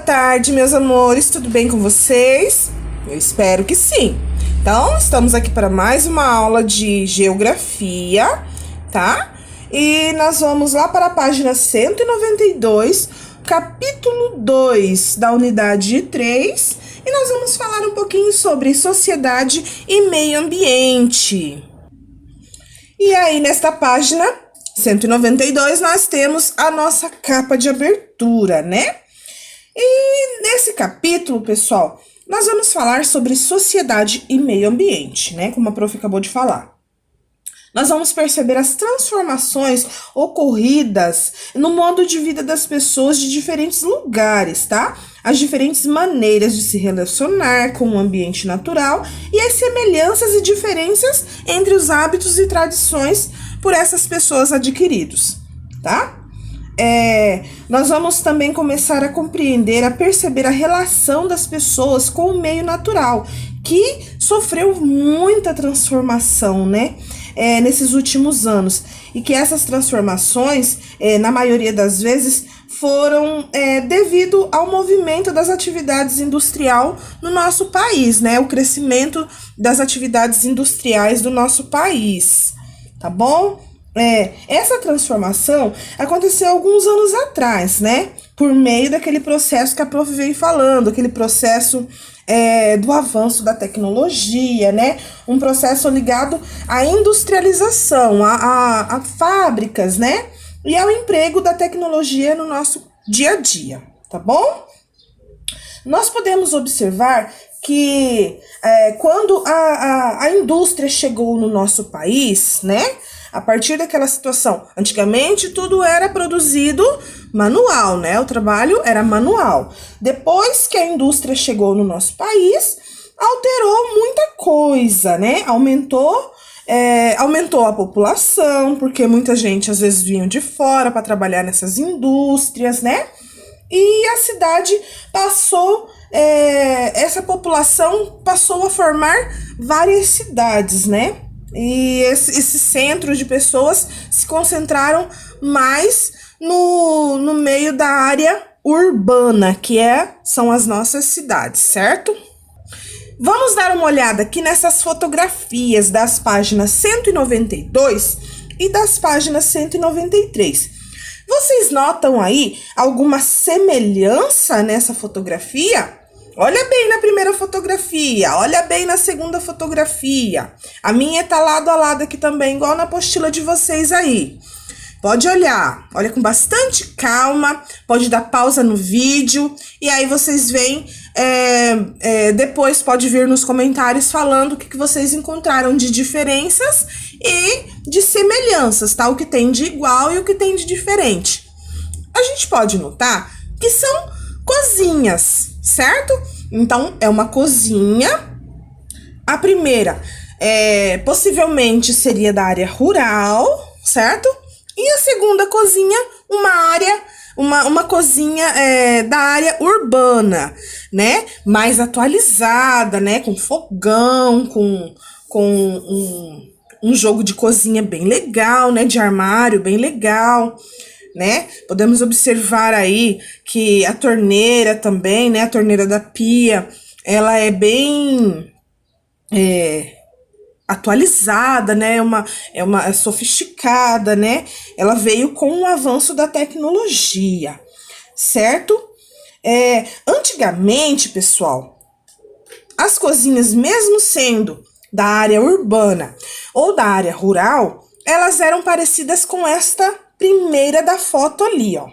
tarde, meus amores, tudo bem com vocês? Eu espero que sim. Então, estamos aqui para mais uma aula de geografia, tá? E nós vamos lá para a página 192, capítulo 2 da unidade 3, e nós vamos falar um pouquinho sobre sociedade e meio ambiente. E aí, nesta página 192, nós temos a nossa capa de abertura, né? E nesse capítulo, pessoal, nós vamos falar sobre sociedade e meio ambiente, né? Como a prof acabou de falar. Nós vamos perceber as transformações ocorridas no modo de vida das pessoas de diferentes lugares, tá? As diferentes maneiras de se relacionar com o ambiente natural e as semelhanças e diferenças entre os hábitos e tradições por essas pessoas adquiridos, tá? Nós vamos também começar a compreender, a perceber a relação das pessoas com o meio natural, que sofreu muita transformação, né? Nesses últimos anos, e que essas transformações, na maioria das vezes, foram devido ao movimento das atividades industriais no nosso país, né? O crescimento das atividades industriais do nosso país, tá bom? Essa transformação aconteceu alguns anos atrás, né? Por meio daquele processo que a prof veio falando, aquele processo do avanço da tecnologia, né? Um processo ligado à industrialização, a fábricas, né? E ao emprego da tecnologia no nosso dia a dia, tá bom? Nós podemos observar que quando a indústria chegou no nosso país, né? A partir daquela situação, antigamente tudo era produzido manual, né? O trabalho era manual. Depois que a indústria chegou no nosso país, alterou muita coisa, né? Aumentou a população, porque muita gente às vezes vinha de fora para trabalhar nessas indústrias, né? E a cidade passou, essa população passou a formar várias cidades, né? E esse centro de pessoas se concentraram mais no meio da área urbana, que são as nossas cidades, certo? Vamos dar uma olhada aqui nessas fotografias das páginas 192 e das páginas 193. Vocês notam aí alguma semelhança nessa fotografia? Olha bem na primeira fotografia, olha bem na segunda fotografia. A minha tá lado a lado aqui também, igual na apostila de vocês aí. Pode olhar, olha com bastante calma, pode dar pausa no vídeo e aí vocês veem, depois pode vir nos comentários falando o que vocês encontraram de diferenças e de semelhanças, tá? O que tem de igual e o que tem de diferente. A gente pode notar que são cozinhas, certo? Então, é uma cozinha. A primeira, possivelmente seria da área rural, certo? E a segunda cozinha, uma cozinha da área urbana, né? Mais atualizada, né? Com fogão, com um jogo de cozinha bem legal, né? De armário bem legal, né? Podemos observar aí que a torneira também, né? A torneira da pia, ela é bem atualizada, né? É sofisticada, né? Ela veio com o avanço da tecnologia, certo? Antigamente, pessoal, as cozinhas, mesmo sendo da área urbana ou da área rural, elas eram parecidas com esta primeira da foto ali, ó,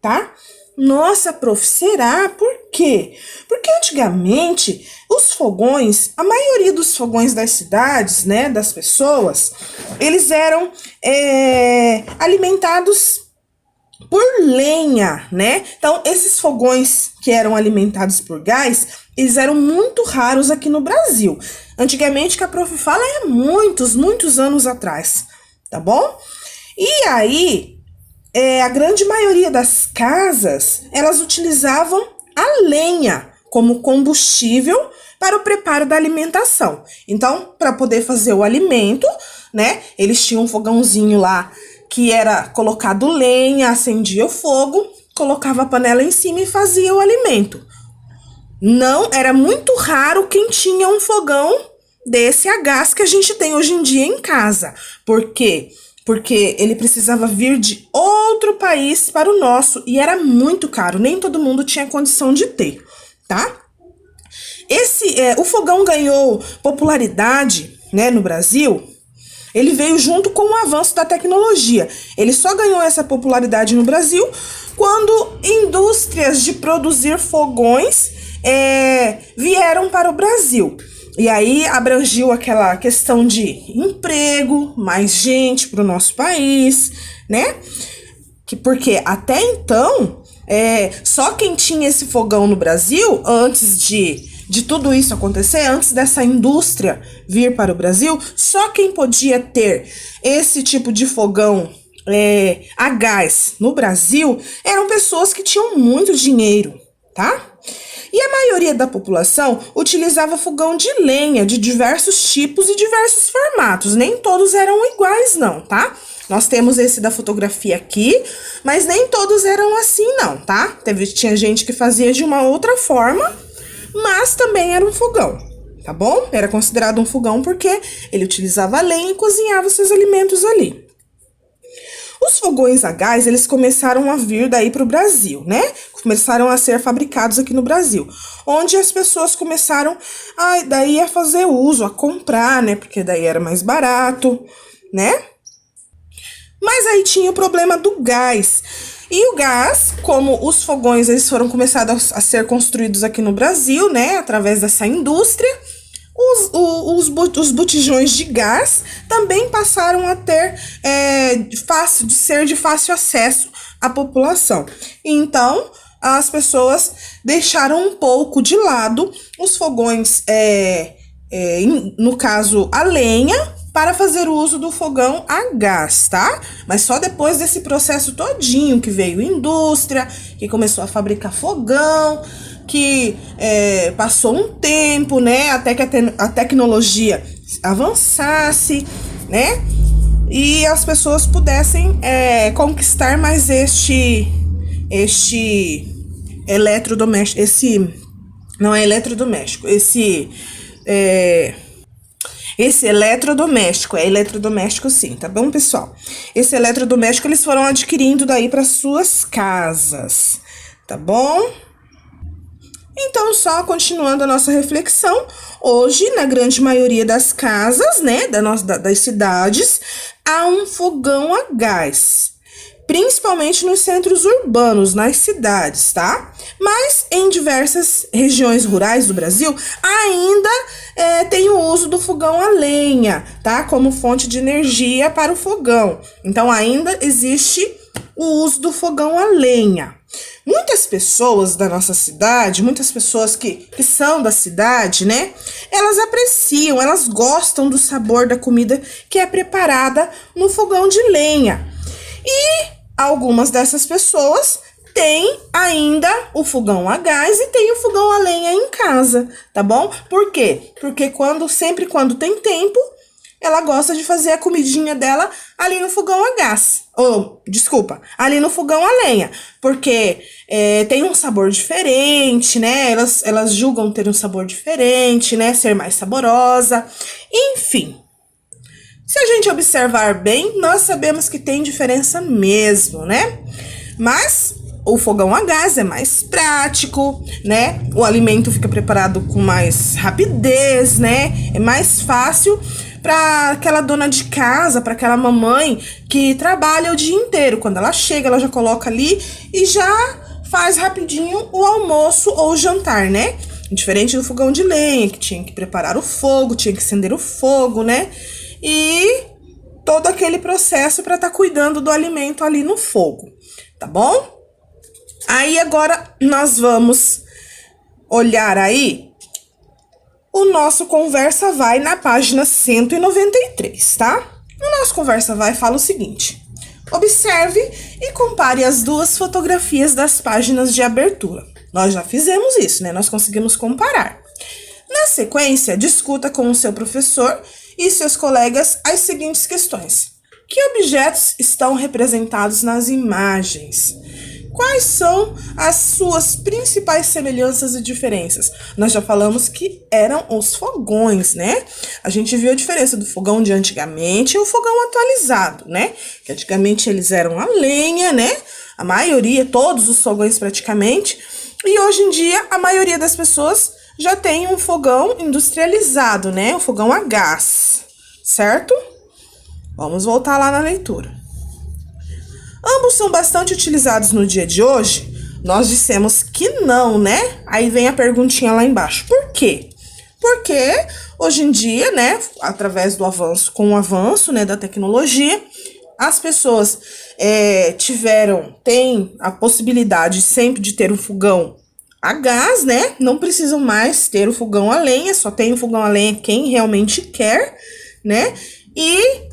tá? Nossa, prof, será? Por quê? Porque antigamente os fogões, a maioria dos fogões das cidades, né, das pessoas, eles eram alimentados por lenha, né? Então, esses fogões que eram alimentados por gás, eles eram muito raros aqui no Brasil. Antigamente, que a prof fala, muitos anos atrás, tá bom? E aí, a grande maioria das casas, elas utilizavam a lenha como combustível para o preparo da alimentação. Então, para poder fazer o alimento, né, eles tinham um fogãozinho lá que era colocado lenha, acendia o fogo, colocava a panela em cima e fazia o alimento. Não, era muito raro quem tinha um fogão desse a gás que a gente tem hoje em dia em casa. Por quê? Porque ele precisava vir de outro país para o nosso e era muito caro, nem todo mundo tinha condição de ter, tá? O fogão ganhou popularidade, né, no Brasil. Ele veio junto com o avanço da tecnologia. Ele só ganhou essa popularidade no Brasil quando indústrias de produzir fogões vieram para o Brasil. E aí abrangiu aquela questão de emprego, mais gente para o nosso país, né? Porque até então, só quem tinha esse fogão no Brasil, antes de tudo isso acontecer, antes dessa indústria vir para o Brasil, só quem podia ter esse tipo de fogão a gás no Brasil eram pessoas que tinham muito dinheiro, tá? E a maioria da população utilizava fogão de lenha de diversos tipos e diversos formatos. Nem todos eram iguais, não, tá? Nós temos esse da fotografia aqui, mas nem todos eram assim, não, tá? Tinha gente que fazia de uma outra forma, mas também era um fogão, tá bom? Era considerado um fogão porque ele utilizava lenha e cozinhava seus alimentos ali. Os fogões a gás, eles começaram a vir daí para o Brasil, né? Começaram a ser fabricados aqui no Brasil, onde as pessoas começaram daí a fazer uso, a comprar, né? Porque daí era mais barato, né? Mas aí tinha o problema do gás. E o gás, como os fogões eles foram começados a ser construídos aqui no Brasil, né? Através dessa indústria, os botijões de gás também passaram a ter ser de fácil acesso à população. Então, as pessoas deixaram um pouco de lado os fogões, no caso, a lenha, para fazer o uso do fogão a gás, tá? Mas só depois desse processo todinho que veio indústria, que começou a fabricar fogão, que passou um tempo, né, até que a tecnologia avançasse, né, e as pessoas pudessem conquistar mais este eletrodoméstico, não é eletrodoméstico, esse eletrodoméstico, é eletrodoméstico sim, tá bom, pessoal? Esse eletrodoméstico eles foram adquirindo daí para suas casas, tá bom? Então, só continuando a nossa reflexão, hoje, na grande maioria das casas, né, das cidades, há um fogão a gás, principalmente nos centros urbanos, nas cidades, tá? Mas em diversas regiões rurais do Brasil, ainda tem o uso do fogão a lenha, tá? Como fonte de energia para o fogão. Então, ainda existe o uso do fogão a lenha. Muitas pessoas da nossa cidade, muitas pessoas que são da cidade, né? Elas apreciam, elas gostam do sabor da comida que é preparada no fogão de lenha. E algumas dessas pessoas têm ainda o fogão a gás e tem o fogão a lenha em casa, tá bom? Por quê? Porque sempre quando tem tempo, ela gosta de fazer a comidinha dela ali no fogão a gás. Ali no fogão a lenha. Porque tem um sabor diferente, né? Elas julgam ter um sabor diferente, né? Ser mais saborosa. Enfim. Se a gente observar bem, nós sabemos que tem diferença mesmo, né? Mas o fogão a gás é mais prático, né? O alimento fica preparado com mais rapidez, né? É mais fácil para aquela dona de casa, para aquela mamãe que trabalha o dia inteiro. Quando ela chega, ela já coloca ali e já faz rapidinho o almoço ou o jantar, né? Diferente do fogão de lenha, que tinha que preparar o fogo, tinha que acender o fogo, né? E todo aquele processo para estar cuidando do alimento ali no fogo, tá bom? Aí agora nós vamos olhar aí o nosso Conversa Vai na página 193, tá? O nosso Conversa Vai fala o seguinte: observe e compare as duas fotografias das páginas de abertura. Nós já fizemos isso, né? Nós conseguimos comparar. Na sequência, discuta com o seu professor e seus colegas as seguintes questões: que objetos estão representados nas imagens? Quais são as suas principais semelhanças e diferenças? Nós já falamos que eram os fogões, né? A gente viu a diferença do fogão de antigamente e o fogão atualizado, né? Que antigamente eles eram a lenha, né? A maioria, todos os fogões praticamente. E hoje em dia, a maioria das pessoas já tem um fogão industrializado, né? Um fogão a gás, certo? Vamos voltar lá na leitura. Ambos são bastante utilizados no dia de hoje? Nós dissemos que não, né? Aí vem a perguntinha lá embaixo. Por quê? Porque hoje em dia, né, através do avanço, com o avanço, né, da tecnologia, as pessoas têm a possibilidade sempre de ter um fogão a gás, né? Não precisam mais ter o fogão a lenha, só tem o fogão a lenha quem realmente quer, né? E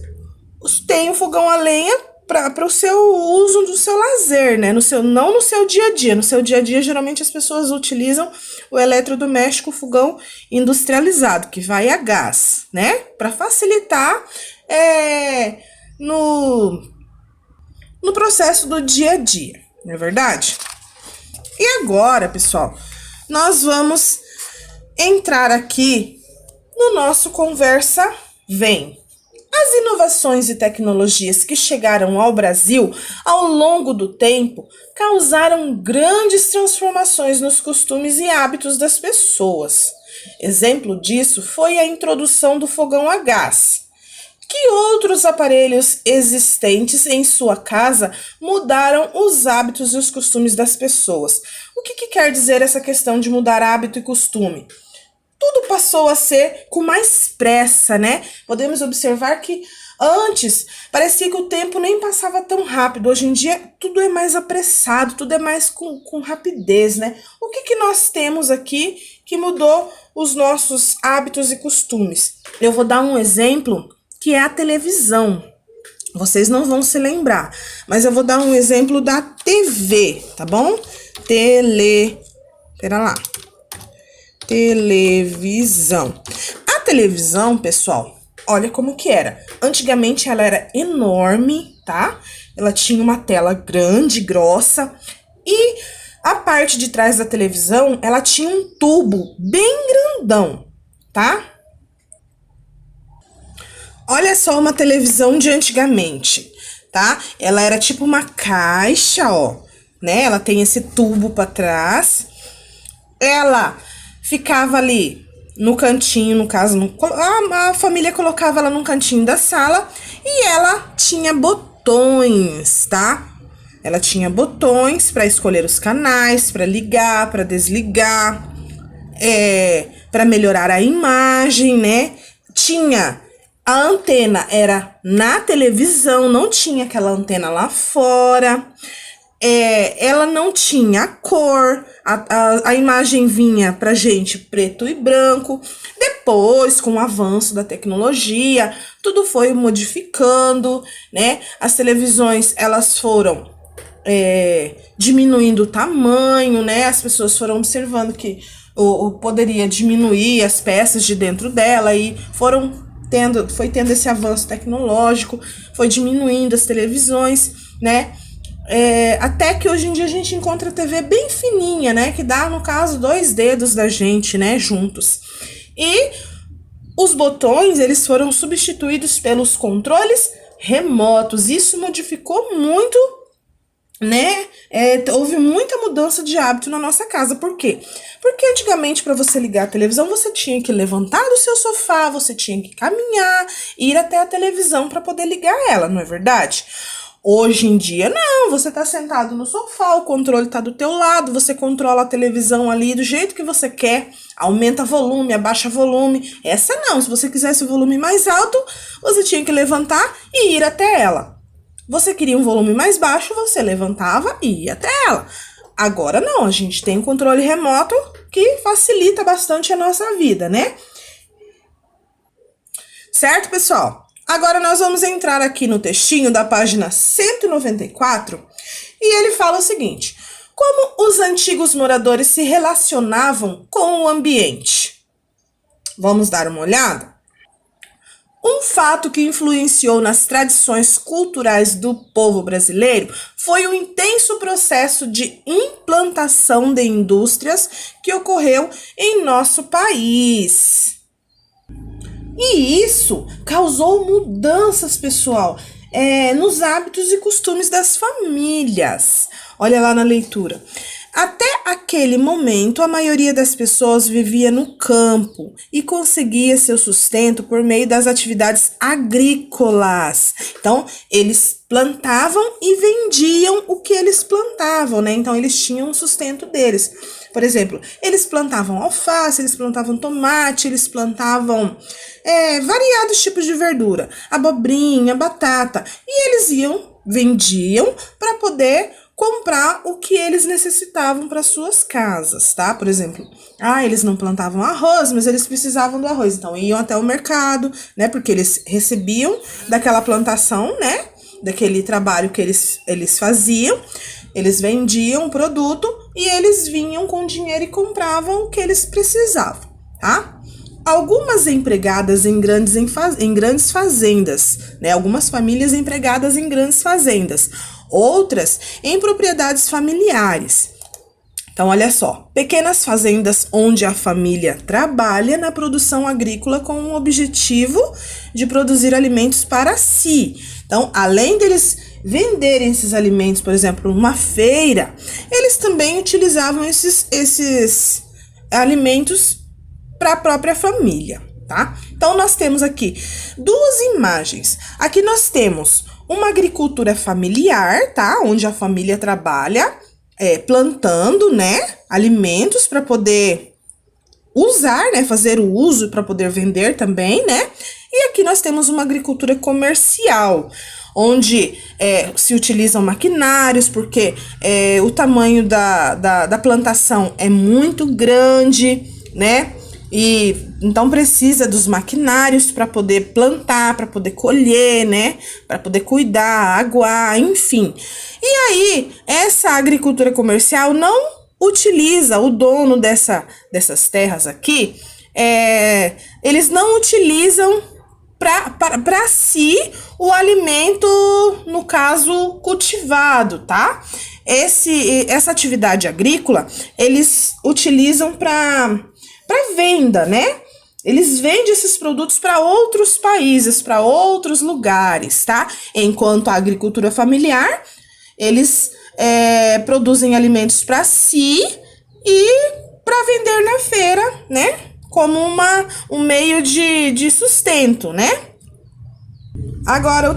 tem o fogão a lenha para o seu uso do seu lazer, né? Não no seu dia a dia. No seu dia a dia, geralmente as pessoas utilizam o eletrodoméstico fogão industrializado, que vai a gás, né? Para facilitar no processo do dia a dia, não é verdade? E agora, pessoal, nós vamos entrar aqui no nosso Conversa Vem. As inovações e tecnologias que chegaram ao Brasil ao longo do tempo causaram grandes transformações nos costumes e hábitos das pessoas. Exemplo disso foi a introdução do fogão a gás. Que outros aparelhos existentes em sua casa mudaram os hábitos e os costumes das pessoas? O que quer dizer essa questão de mudar hábito e costume? Tudo passou a ser com mais pressa, né? Podemos observar que antes parecia que o tempo nem passava tão rápido. Hoje em dia tudo é mais apressado, tudo é mais com rapidez, né? O que nós temos aqui que mudou os nossos hábitos e costumes? Eu vou dar um exemplo que é a televisão. Vocês não vão se lembrar, mas eu vou dar um exemplo da TV, tá bom? Pera lá. Televisão. A televisão, pessoal, olha como que era. Antigamente ela era enorme, tá? Ela tinha uma tela grande, grossa. E a parte de trás da televisão, ela tinha um tubo bem grandão, tá? Olha só uma televisão de antigamente, tá? Ela era tipo uma caixa, ó, né? Ela tem esse tubo para trás. Ela ficava ali no cantinho, no caso, a família colocava ela num cantinho da sala e ela tinha botões, tá? Ela tinha botões para escolher os canais, para ligar, para desligar, para melhorar a imagem, né? Tinha a antena era na televisão, não tinha aquela antena lá fora. Ela não tinha cor, a imagem vinha pra gente preto e branco. Depois, com o avanço da tecnologia, tudo foi modificando, né? As televisões, elas foram diminuindo o tamanho, né? As pessoas foram observando que poderia diminuir as peças de dentro dela e foi tendo esse avanço tecnológico, foi diminuindo as televisões, né? Até que hoje em dia a gente encontra TV bem fininha, né? Que dá, no caso, 2 dedos da gente, né? Juntos. E os botões, eles foram substituídos pelos controles remotos. Isso modificou muito, né? Houve muita mudança de hábito na nossa casa. Por quê? Porque antigamente, para você ligar a televisão, você tinha que levantar do seu sofá, você tinha que caminhar, ir até a televisão para poder ligar ela, não é verdade? Hoje em dia, não, você tá sentado no sofá, o controle tá do teu lado, você controla a televisão ali do jeito que você quer, aumenta volume, abaixa volume. Essa não, se você quisesse o volume mais alto, você tinha que levantar e ir até ela. Você queria um volume mais baixo, você levantava e ia até ela. Agora não, a gente tem um controle remoto que facilita bastante a nossa vida, né? Certo, pessoal? Agora nós vamos entrar aqui no textinho da página 194 e ele fala o seguinte: como os antigos moradores se relacionavam com o ambiente? Vamos dar uma olhada? Um fato que influenciou nas tradições culturais do povo brasileiro foi o intenso processo de implantação de indústrias que ocorreu em nosso país. E isso causou mudanças, pessoal, nos hábitos e costumes das famílias. Olha lá na leitura. Até aquele momento, a maioria das pessoas vivia no campo e conseguia seu sustento por meio das atividades agrícolas. Então, eles plantavam e vendiam o que eles plantavam, né? Então, eles tinham o sustento deles. Por exemplo, eles plantavam alface, eles plantavam tomate, eles plantavam variados tipos de verdura, abobrinha, batata. E eles vendiam para poder comprar o que eles necessitavam para suas casas, tá? Por exemplo, eles não plantavam arroz, mas eles precisavam do arroz, então iam até o mercado, né? Porque eles recebiam daquela plantação, né? Daquele trabalho que eles faziam, eles vendiam o produto e eles vinham com dinheiro e compravam o que eles precisavam, tá? Algumas empregadas em grandes fazendas, né? Algumas famílias empregadas em grandes fazendas, outras em propriedades familiares. Então, olha só, pequenas fazendas onde a família trabalha na produção agrícola com o objetivo de produzir alimentos para si. Então, além deles venderem esses alimentos, por exemplo, numa feira, eles também utilizavam esses alimentos para a própria família, tá? Então, nós temos aqui duas imagens. Aqui nós temos uma agricultura familiar, tá? Onde a família trabalha plantando, né, alimentos para poder usar, né, fazer o uso para poder vender também, né? E aqui nós temos uma agricultura comercial, onde se utilizam maquinários, porque o tamanho da plantação é muito grande, né? E então precisa dos maquinários para poder plantar, para poder colher, né? Para poder cuidar, aguar, enfim. E aí, essa agricultura comercial não utiliza, o dono dessas terras aqui, eles não utilizam para si o alimento, no caso, cultivado, tá? Essa atividade agrícola, eles utilizam para venda, né? Eles vendem esses produtos para outros países, para outros lugares, tá? Enquanto a agricultura familiar, eles produzem alimentos para si e para vender na feira, né? Como um meio de sustento, né? Agora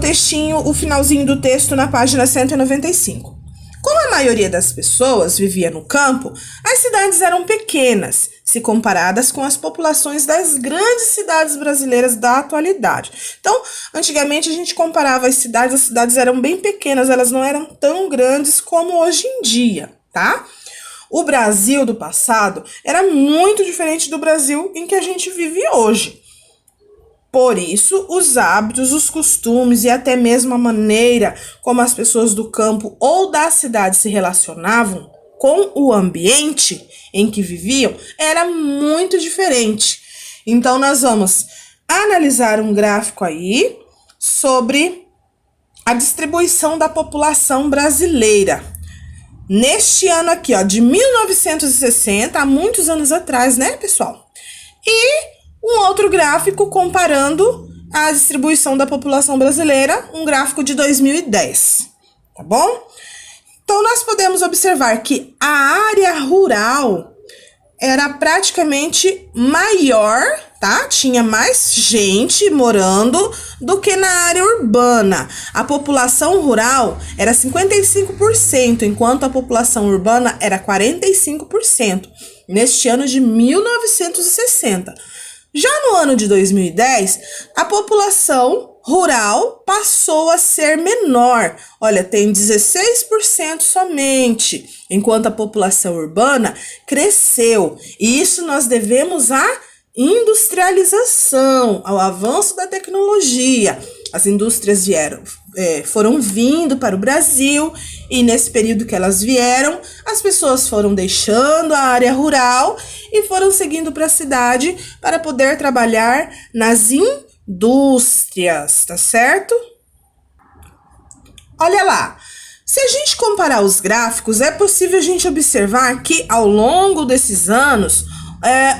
o finalzinho do texto na página 195. Como a maioria das pessoas vivia no campo, as cidades eram pequenas, se comparadas com as populações das grandes cidades brasileiras da atualidade. Então, antigamente a gente comparava as cidades eram bem pequenas, elas não eram tão grandes como hoje em dia, tá? O Brasil do passado era muito diferente do Brasil em que a gente vive hoje. Por isso, os hábitos, os costumes e até mesmo a maneira como as pessoas do campo ou da cidade se relacionavam com o ambiente em que viviam era muito diferente. Então, nós vamos analisar um gráfico aí sobre a distribuição da população brasileira. Neste ano aqui, ó, de 1960, há muitos anos atrás, né, pessoal? E um outro gráfico comparando a distribuição da população brasileira, um gráfico de 2010, tá bom? Então, nós podemos observar que a área rural era praticamente maior, tá? Tinha mais gente morando do que na área urbana. A população rural era 55%, enquanto a população urbana era 45%, neste ano de 1960. Já no ano de 2010, a população rural passou a ser menor. Olha, tem 16% somente, enquanto a população urbana cresceu. E isso nós devemos à industrialização, ao avanço da tecnologia. As indústrias foram vindo para o Brasil e nesse período que elas vieram, as pessoas foram deixando a área rural e foram seguindo para a cidade para poder trabalhar nas indústrias, tá certo? Olha lá, se a gente comparar os gráficos, é possível a gente observar que ao longo desses anos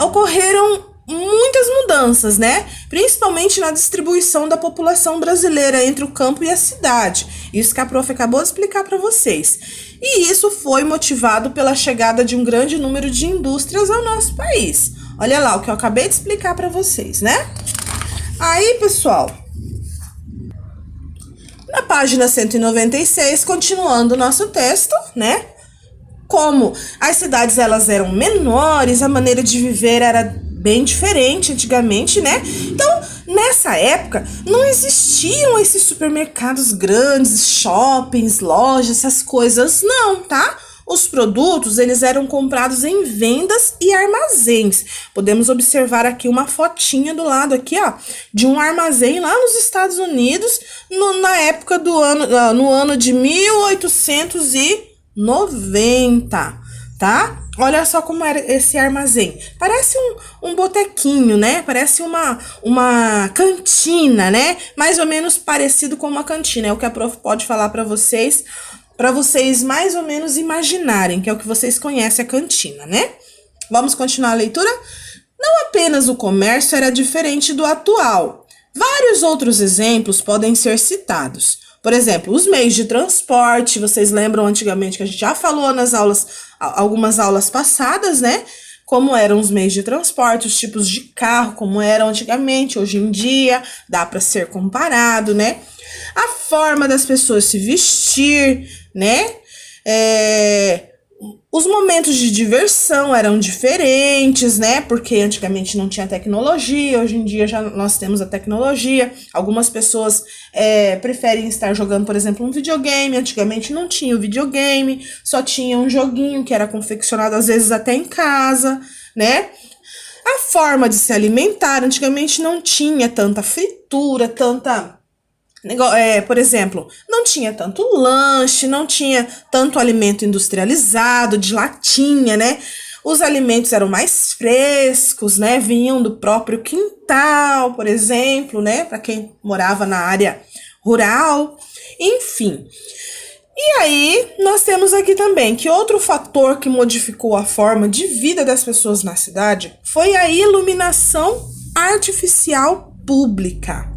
ocorreram muitas mudanças, né? Principalmente na distribuição da população brasileira entre o campo e a cidade. Isso que a prof acabou de explicar para vocês. E isso foi motivado pela chegada de um grande número de indústrias ao nosso país. Olha lá o que eu acabei de explicar para vocês, né? Aí, pessoal, na página 196, continuando o nosso texto, né? Como as cidades elas eram menores, a maneira de viver era bem diferente antigamente, né? Então, nessa época, não existiam esses supermercados grandes, shoppings, lojas, essas coisas, não, tá? Os produtos, eles eram comprados em vendas e armazéns. Podemos observar aqui uma fotinha do lado aqui, ó, de um armazém lá nos Estados Unidos, na época do ano, no ano de 1890, tá? Olha só como era esse armazém. Parece um botequinho, né? Parece uma cantina, né? Mais ou menos parecido com uma cantina. É o que a prof pode falar para vocês mais ou menos imaginarem, que é o que vocês conhecem a cantina, né? Vamos continuar a leitura? Não apenas o comércio era diferente do atual. Vários outros exemplos podem ser citados. Por exemplo, os meios de transporte, vocês lembram antigamente que a gente já falou nas aulas, algumas aulas passadas, né? Como eram os meios de transporte, os tipos de carro, como eram antigamente, hoje em dia, dá para ser comparado, né? A forma das pessoas se vestir, né? Os momentos de diversão eram diferentes, né? Porque antigamente não tinha tecnologia, hoje em dia já nós temos a tecnologia. Algumas pessoas preferem estar jogando, por exemplo, um videogame. Antigamente não tinha o videogame, só tinha um joguinho que era confeccionado às vezes até em casa, né? A forma de se alimentar, antigamente não tinha tanta fritura, por exemplo, não tinha tanto lanche, não tinha tanto alimento industrializado, de latinha, né? Os alimentos eram mais frescos, né? Vinham do próprio quintal, por exemplo, né? Para quem morava na área rural, enfim. E aí, nós temos aqui também que outro fator que modificou a forma de vida das pessoas na cidade foi a iluminação artificial pública.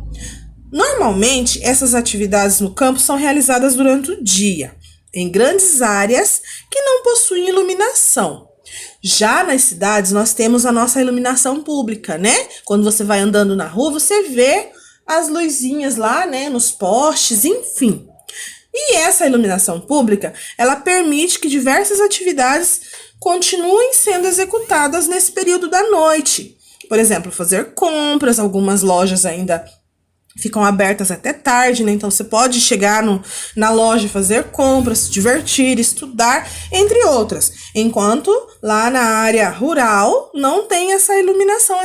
Normalmente, essas atividades no campo são realizadas durante o dia, em grandes áreas que não possuem iluminação. Já nas cidades, nós temos a nossa iluminação pública, né? Quando você vai andando na rua, você vê as luzinhas lá, né? Nos postes, enfim. E essa iluminação pública, ela permite que diversas atividades continuem sendo executadas nesse período da noite. Por exemplo, fazer compras, algumas lojas ainda ficam abertas até tarde, né? Então você pode chegar na loja, fazer compras, se divertir, estudar, entre outras. Enquanto lá na área rural não tem essa iluminação,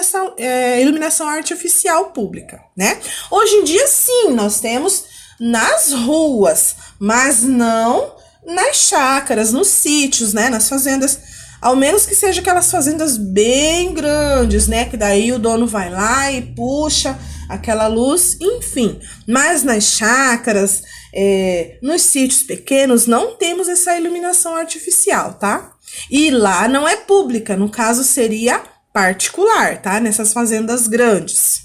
iluminação artificial pública, né? Hoje em dia, sim, nós temos nas ruas, mas não nas chácaras, nos sítios, né? Nas fazendas. Ao menos que seja aquelas fazendas bem grandes, né? Que daí o dono vai lá e puxa aquela luz, enfim. Mas nas chácaras, nos sítios pequenos, não temos essa iluminação artificial, tá? E lá não é pública, no caso seria particular, tá? Nessas fazendas grandes.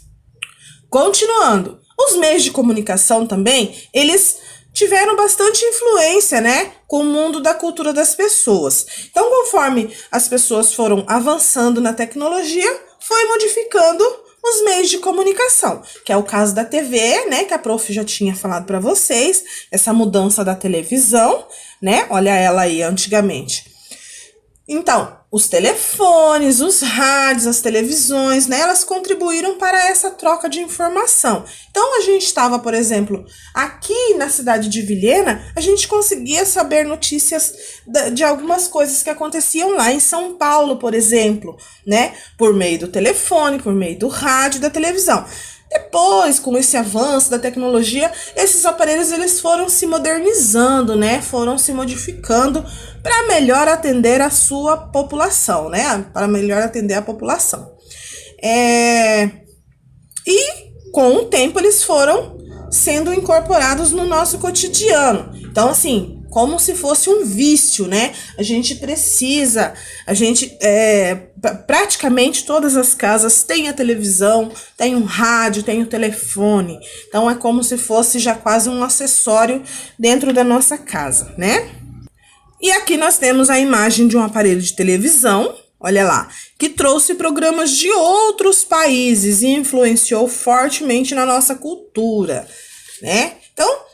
Continuando, os meios de comunicação também, eles tiveram bastante influência, né, com o mundo da cultura das pessoas. Então, conforme as pessoas foram avançando na tecnologia, foi modificando os meios de comunicação, que é o caso da TV, né, que a prof já tinha falado para vocês, essa mudança da televisão, né, olha ela aí antigamente. Então, os telefones, os rádios, as televisões, né, elas contribuíram para essa troca de informação. Então, a gente estava, por exemplo, aqui na cidade de Vilhena, a gente conseguia saber notícias de algumas coisas que aconteciam lá em São Paulo, por exemplo, né, por meio do telefone, por meio do rádio e da televisão. Depois, com esse avanço da tecnologia, esses aparelhos eles foram se modernizando, né? Foram se modificando para melhor atender a sua população, né? Para melhor atender a população. E com o tempo eles foram sendo incorporados no nosso cotidiano. Então, assim, como se fosse um vício, né? Praticamente todas as casas têm a televisão, tem um rádio, tem o telefone. Então, é como se fosse já quase um acessório dentro da nossa casa, né? E aqui nós temos a imagem de um aparelho de televisão, olha lá, que trouxe programas de outros países e influenciou fortemente na nossa cultura, né? Então,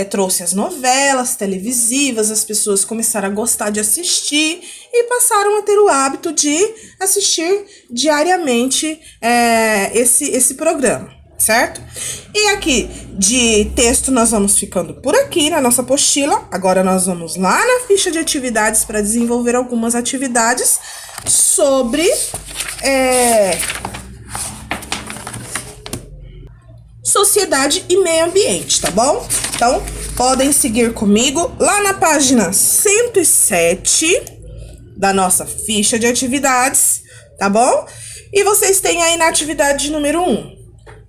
trouxe as novelas televisivas, as pessoas começaram a gostar de assistir e passaram a ter o hábito de assistir diariamente esse programa, certo? E aqui de texto nós vamos ficando por aqui na nossa apostila. Agora nós vamos lá na ficha de atividades para desenvolver algumas atividades sobre sociedade e meio ambiente, tá bom? Então, podem seguir comigo lá na página 107 da nossa ficha de atividades, tá bom? E vocês têm aí na atividade número 1.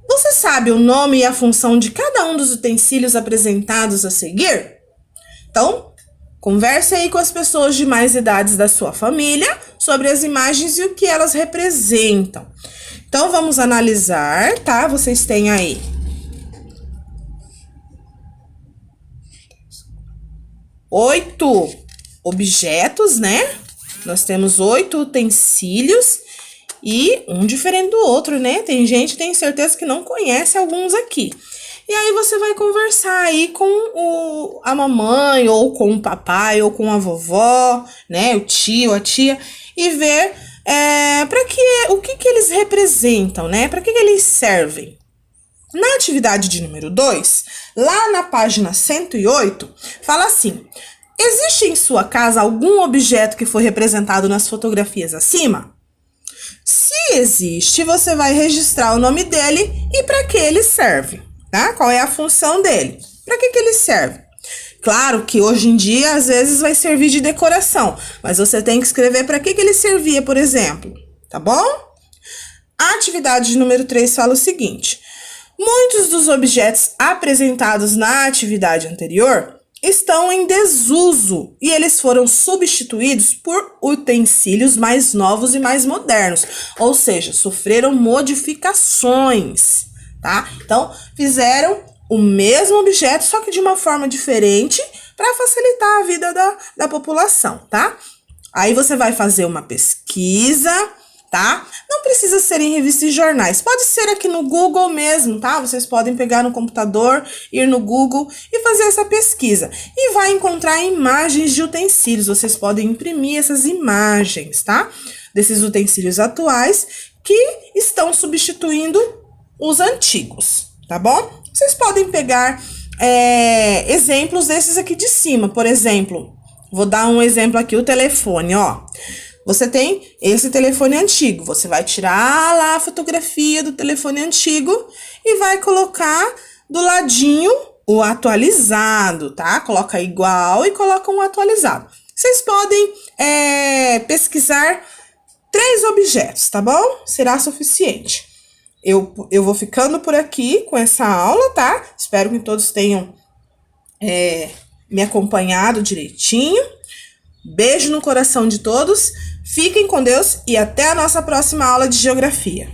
Você sabe o nome e a função de cada um dos utensílios apresentados a seguir? Então, converse aí com as pessoas de mais idades da sua família sobre as imagens e o que elas representam. Então, vamos analisar, tá? Vocês têm aí 8 objetos, né? Nós temos 8 utensílios e um diferente do outro, né? Tem gente, tenho certeza, que não conhece alguns aqui. E aí você vai conversar aí com a mamãe, ou com o papai, ou com a vovó, né? O tio, a tia, e ver o que eles representam, né? Para que eles servem. Na atividade de número 2, lá na página 108, fala assim: existe em sua casa algum objeto que foi representado nas fotografias acima? Se existe, você vai registrar o nome dele e para que ele serve, tá? Qual é a função dele? Para que ele serve? Claro que hoje em dia, às vezes, vai servir de decoração, mas você tem que escrever para que ele servia, por exemplo, tá bom? A atividade número 3 fala o seguinte: muitos dos objetos apresentados na atividade anterior estão em desuso e eles foram substituídos por utensílios mais novos e mais modernos, ou seja, sofreram modificações, tá? Então, fizeram o mesmo objeto, só que de uma forma diferente para facilitar a vida da população, tá? Aí você vai fazer uma pesquisa, tá? Não precisa ser em revistas e jornais, pode ser aqui no Google mesmo, tá? Vocês podem pegar no computador, ir no Google e fazer essa pesquisa. E vai encontrar imagens de utensílios, vocês podem imprimir essas imagens, tá? Desses utensílios atuais que estão substituindo os antigos, tá bom? Vocês podem pegar exemplos desses aqui de cima, por exemplo, vou dar um exemplo aqui, o telefone, ó. Você tem esse telefone antigo, você vai tirar lá a fotografia do telefone antigo e vai colocar do ladinho o atualizado, tá? Coloca igual e coloca um atualizado. Vocês podem pesquisar 3 objetos, tá bom? Será suficiente. Eu vou ficando por aqui com essa aula, tá? Espero que todos tenham me acompanhado direitinho. Beijo no coração de todos. Fiquem com Deus e até a nossa próxima aula de geografia.